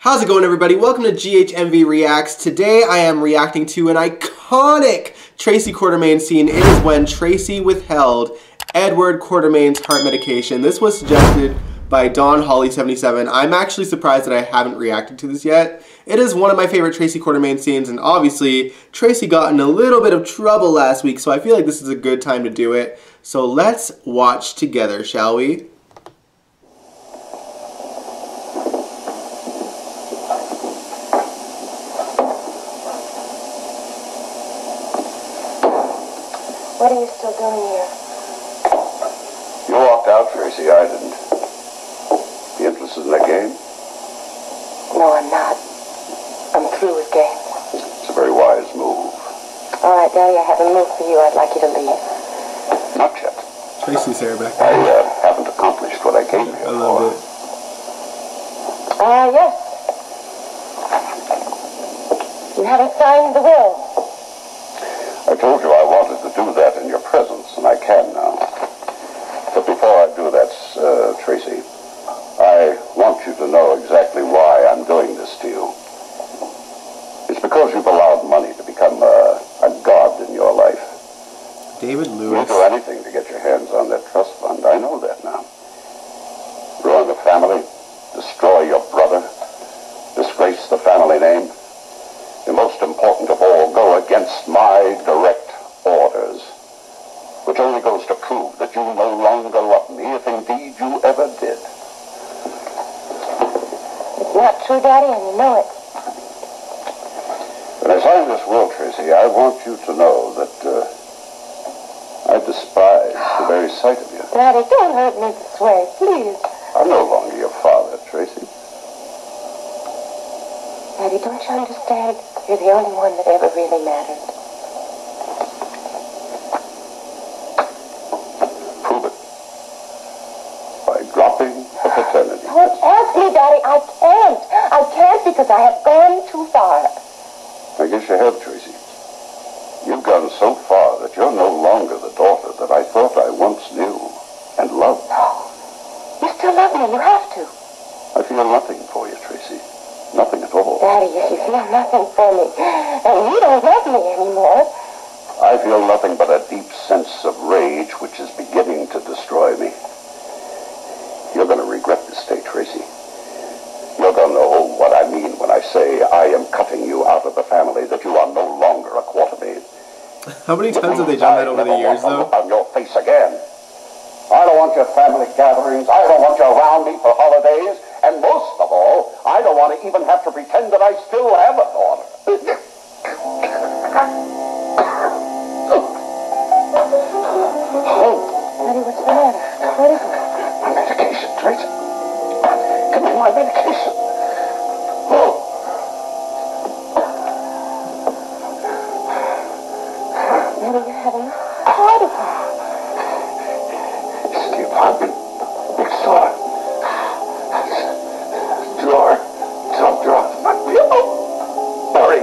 How's it going, everybody? Welcome to GHMV Reacts. Today I am reacting to an iconic Tracy Quartermain scene. It is when Tracy withheld Edward Quartermain's heart medication. This was suggested by Don Holly77. I'm actually surprised that I haven't reacted to this yet. It is one of my favorite Tracy Quartermain scenes, and obviously Tracy got in a little bit of trouble last week, so I feel like this is a good time to do it. So let's watch together, shall we? What are you still doing here? You walked out, Tracy. I didn't. You interested in that game? No, I'm not. I'm through with games. It's a very wise move. All right, Daddy, I have a move for you. I'd like you to leave. Not yet. Tracy's hair back I there. haven't accomplished what I came here for. I love it. Yes. You haven't signed the will. I told you I wanted to do that in your presence, and I can now. But before I do that, Tracy, I want you to know exactly why I'm doing this to you. It's because you've allowed money to become a god in your life. David You'll Lewis. do anything to get your hands on that trust fund. I know that now. Ruin the family, destroy your brother, disgrace the family name. And most important of all, go against my direct orders, which only goes to prove that you no longer love me, if indeed you ever did. It's not true, Daddy, and you know it. When I sign this will, Tracy, I want you to know that I despise the very sight of you. Daddy, don't hurt me this way, please. I'm no longer your father, Tracy. Daddy, don't you understand? You're the only one that ever really mattered. Prove it. By dropping the paternity Don't test. ask me, Daddy. I can't. I can't because I have gone too far. I guess you have, Tracy. You've gone so far that you're no longer the daughter that I thought I once knew and loved. No. You still love me. You have to. I feel nothing for you, Tracy. Nothing at all. Daddy, you feel nothing for me. And you don't love me anymore. I feel nothing but a deep sense of rage which is beginning to destroy me. You're going to regret this day, Tracy. You're going to know what I mean when I say I am cutting you out of the family, that you are no longer a Quartermain. How many times have they done that over the years, though? On your face again. I don't want your family gatherings. I don't want you around me for holidays. And most of all, I don't want to even have to pretend that I still have a daughter. Daddy, what's the matter? What is it? My medication, Tracy. Give me my medication. Oh. Daddy, you're having a heart attack. It's in the apartment. Big store. Drawer. Top drawer. My pillow. Hurry.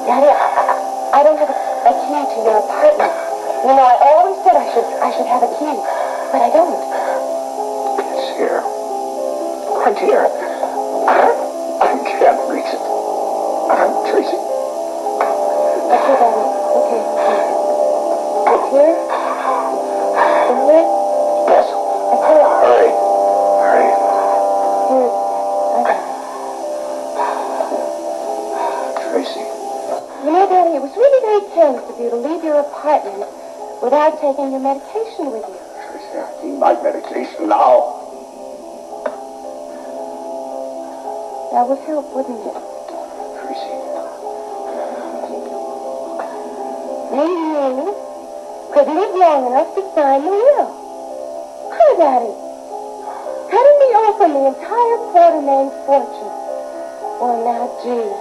Daddy, I don't have a key to your apartment. You know, I always said I should have a key, but I don't. It's here. Right here. I can't reach it. Tracy. Okay, Daddy. Okay. It's here? Isn't it? Yes. Okay. Hurry. Hurry. Here. I got it. Tracy. You know, Daddy, it was really very careless of you to leave your apartment without taking your medication with you. Tracy, I need my medication now. That would help, wouldn't it? Tracy. Maybe you could live long enough to sign the will. Huh, Daddy? Cutting me off from the entire Quartermain fortune. Well, now, gee.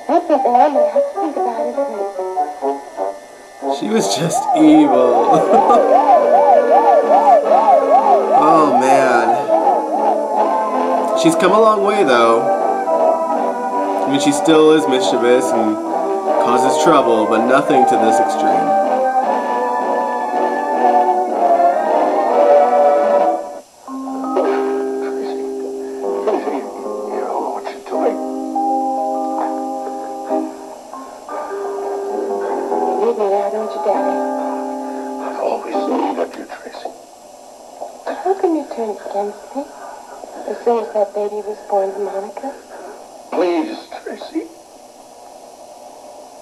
That's something I'm going to have to think about, isn't it? She was just evil. Oh, man. She's come a long way, though. I mean, she still is mischievous and causes trouble, but nothing to this extreme. turn against me as soon as that baby was born to Monica? Please, Tracy.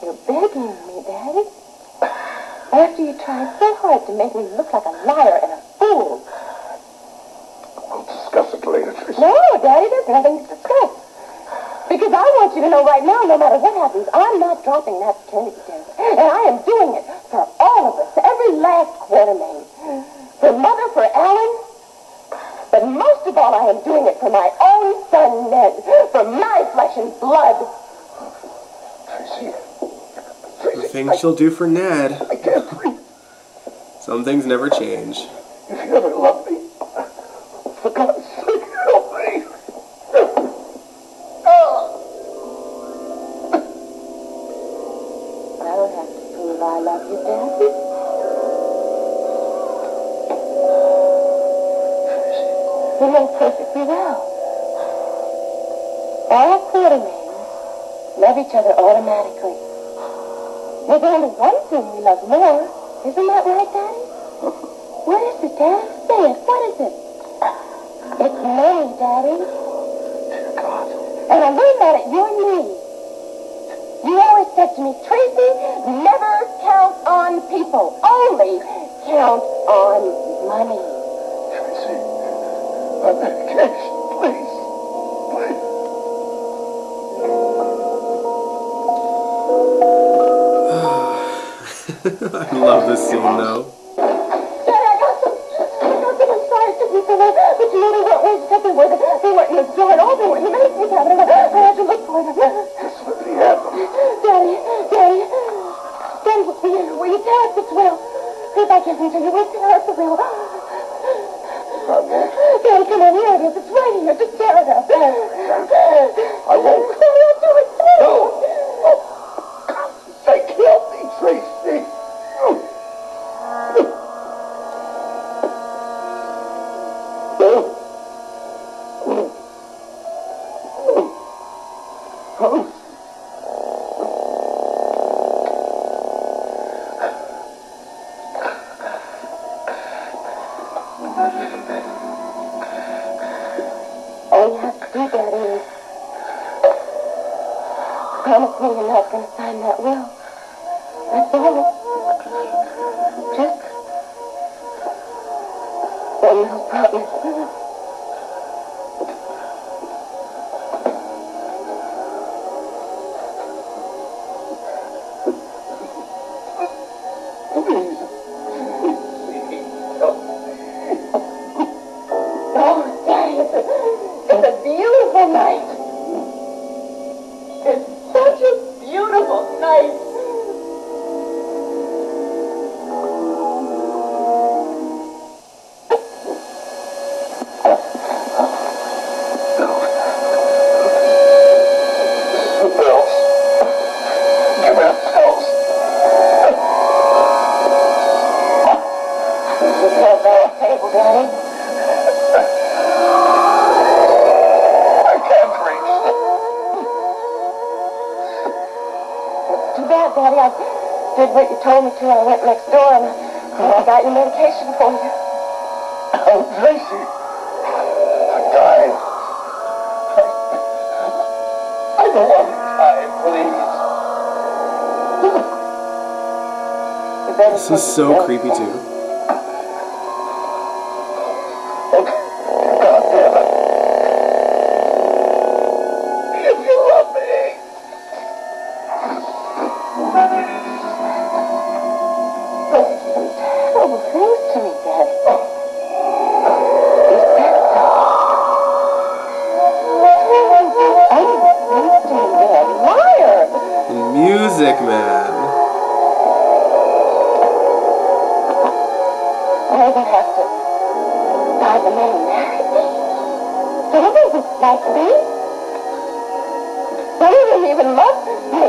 You're begging me, Daddy. After you tried so hard to make me look like a liar and a fool. We'll discuss it later, Tracy. No, Daddy, there's nothing to discuss. Because I want you to know right now, no matter what happens, I'm not dropping that paternity test. And I am doing it for all of us, every last Quartermain. For Mother, for Alan. But most of all, I am doing it for my own son, Ned. For my flesh and blood. Tracy. The things she'll do for Ned. I can't breathe. Some things never change. If you ever loved me, for God's sake, help me. I don't have to prove I love you, Daddy. You know perfectly well. All Quartermains love each other automatically. There's only one thing we love more. Isn't that right, Daddy? What is it, Dad? Say it. What is it? It's money, Daddy. Dear God. And I learned that at your knee. You always said to me, Tracy, never count on people. Only count on money. Tracy. My medication, please. Please. I love this scene though. Daddy, I got some. I'm sorry it took me so long. But you know they weren't ways to take them. They weren't in the drawer at all. They were in the medicine cabinet. I had to look for them. That's what we have them. Daddy. Then will you tear up this will? If I give them to you, we'll tear up the will. I won't. Daddy, come on, here it is. It's right here. Just tear it up. I won't. Daddy, I'll do it too. No. Oh, God's sake, help me, Tracy. All you have to do, Daddy, is promise me you're not going to sign that will. That's all. Just one little promise. Oh, Daddy, it's a beautiful night. It's such a beautiful night. Bills. Give me the pills. You can't buy a table, Daddy. I can't reach. Too bad, Daddy. I did what you told me to. I went next door and I got your medication for you. Oh, Tracy. I'm dying. I don't want to die, please. You better This is so creepy too. God damn it. If you love me. Terrible things to me, Daddy. You said so. I didn't mean to be a liar. Music Man. I don't have to buy the man married me. Some of them like me. Some of them even love me.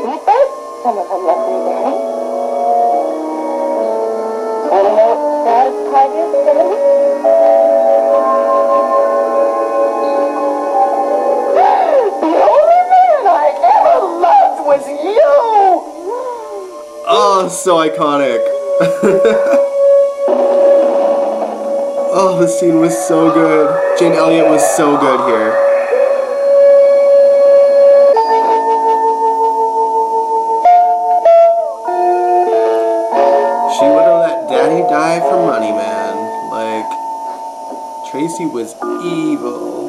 You bet some of them love me, Daddy. Want to know what the saddest part is, Daddy? The only man I ever loved was you. Oh, Oh, so iconic. Oh, the scene was so good. Jane Elliott was so good here. She would have let Daddy die for money, man. Like, Tracy was evil.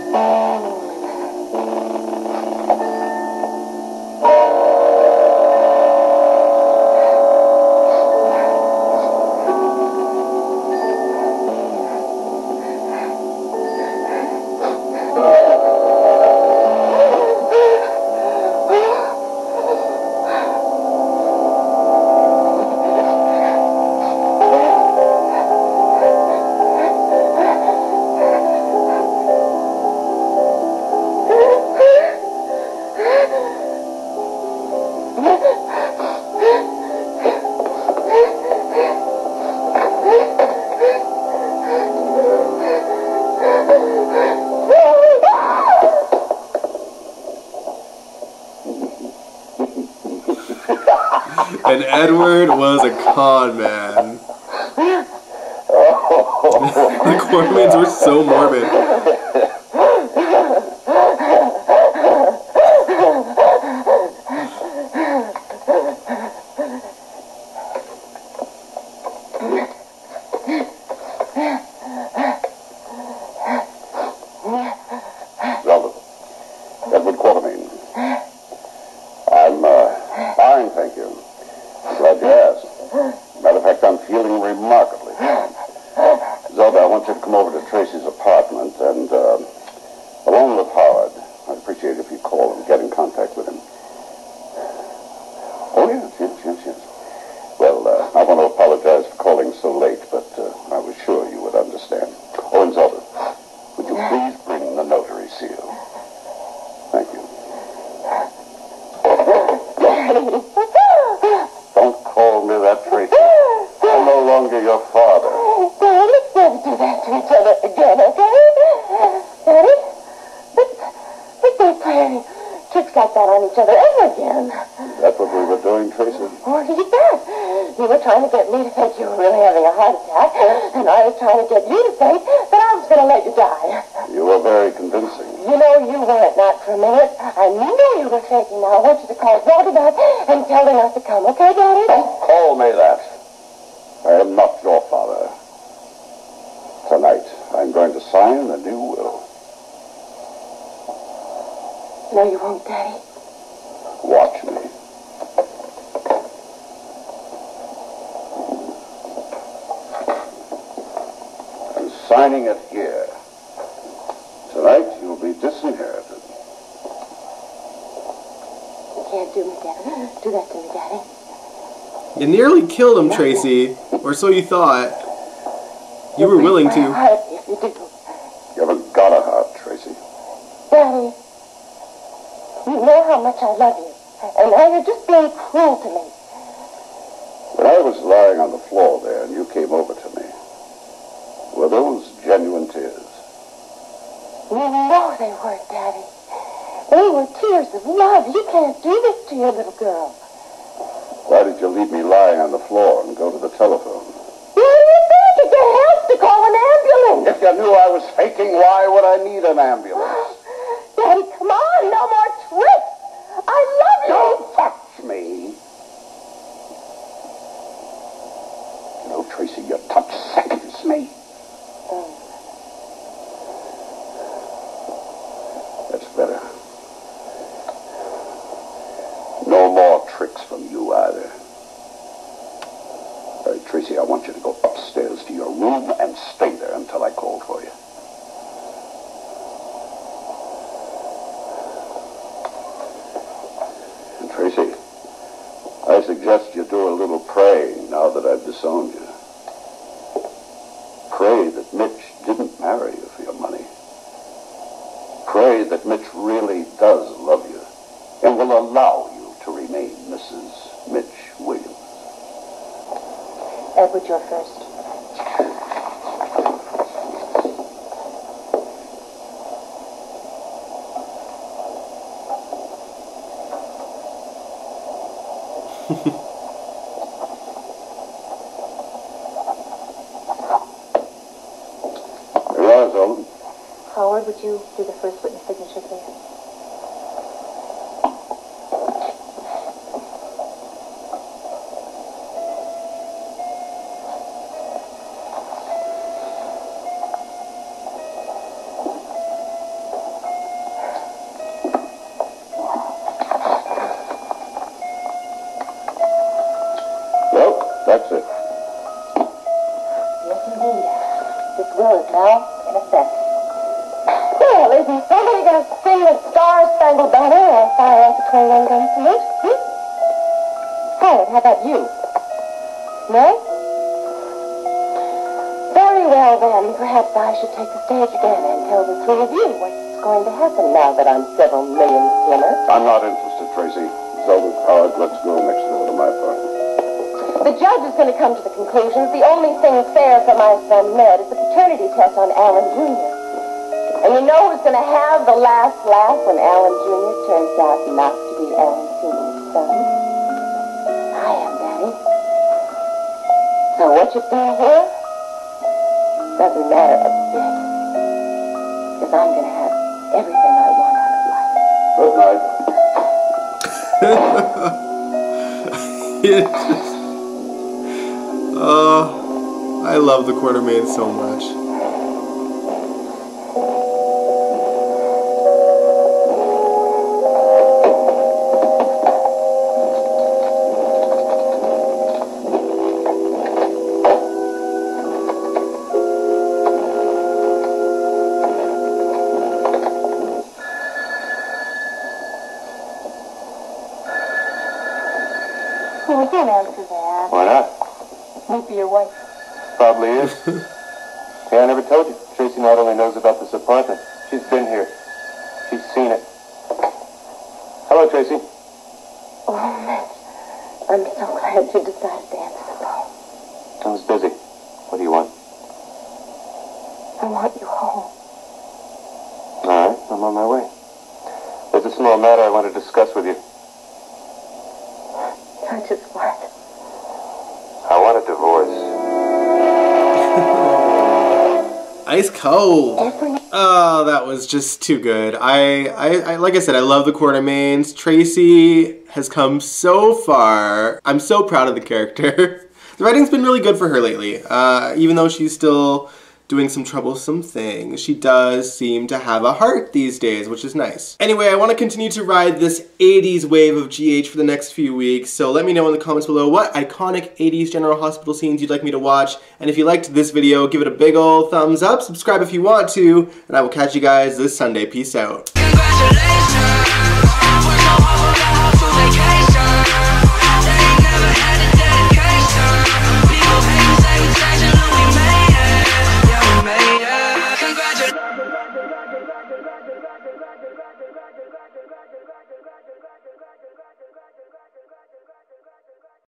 And Edward was a con man. The Quartermains were so morbid. Robert, Edward Quartermain. I'm fine, thank you. Glad you asked. Matter of fact, I'm feeling remarkably fine. Zelda, I want you to come over to Tracy's apartment and, along with Howard, I'd appreciate it if you call and get in contact with him. Oh, yes. Well, I want to apologize for calling so late, but I was sure you would understand. Oh, and Zelda, would you please bring the notary seal? Thank you. Don't call me that, Tracy. I'm no longer your father. Daddy, let's never do that to each other again, okay? Daddy, let's not play any tricks like that on each other ever again. Is that what we were doing, Tracy? Or did you bet? You were trying to get me to think you were really having a heart attack, and I was trying to get you to think that I was going to let you die. You were very convincing. You know, you weren't, not for a minute. I knew you were faking. Now, I want you to call Zelda back and tell her not to come, okay, Daddy? Don't call me that. I am not your father. Tonight, I'm going to sign a new will. No, you won't, Daddy. Watch me. I'm signing it here. Tonight, you'll be disinherited. You can't do that to me, Daddy. You nearly killed him, Tracy. Or so you thought. You were willing to. If you do. You haven't got a heart, Tracy. Daddy, you know how much I love you. And now you're just being cruel to me. When I was lying on the floor there and you came over to me, were those genuine tears? You know they weren't, Daddy. They were tears of love. You can't do this to your little girl. Why did you leave me lying on the floor and go to the telephone? You think to get help, to call an ambulance. If you knew I was faking, why would I need an ambulance? Daddy, come on, no more tricks. I love you. Don't touch me. You know, Tracy, your touch seconds me. That's better. No more tricks from you either. All right, Tracy, I want you to go upstairs to your room and stay there until I call for you. And Tracy, I suggest you do a little praying now that I've disowned you. Pray that Mitch didn't marry you for your money. Pray that Mitch really does love you and will allow you to remain Mrs. Mitch Williams. Edward, you're first. you do the first witness signature, please? That's it. Yes, indeed. This will is now in effect. Well, isn't somebody going to sing the Star-Spangled Banner or fire off a 21-gun salute? Howard, how about you? No? Very well, then. Perhaps I should take the stage again and tell the three of you what's going to happen now that I'm several million slimmer. I'm not interested, Tracy. Zelda's card. Let's go next door to my apartment. The judge is going to come to the conclusion that the only thing fair for my son Ned is the paternity test on Alan Jr. And you know who's going to have the last laugh when Alan Jr. turns out not to be Alan Sr.'s son? I am, Daddy. So what you say here doesn't matter a bit. Because I'm going to have everything I want out of life. Good night. It's just... Oh, I love the Quartermaine so much. Well, don't answer that. Why not? Won't be your wife. Probably is. Hey, I never told you. Tracy not only knows about this apartment, she's been here. She's seen it. Hello, Tracy. Oh, Mitch, I'm so glad you decided to answer the phone. I was busy. What do you want? I want you home. All right, I'm on my way. There's a small matter I want to discuss with you. Such as what? I want a divorce. Ice cold. Every... Oh, that was just too good. I like I said, I love the Quartermaines. Tracy has come so far. I'm so proud of the character. The writing's been really good for her lately. Even though she's still doing some troublesome things, she does seem to have a heart these days, which is nice. Anyway, I want to continue to ride this 80s wave of GH for the next few weeks, so let me know in the comments below what iconic 80s General Hospital scenes you'd like me to watch, and if you liked this video, give it a big ol' thumbs up, subscribe if you want to, and I will catch you guys this Sunday. Peace out. Congratulations.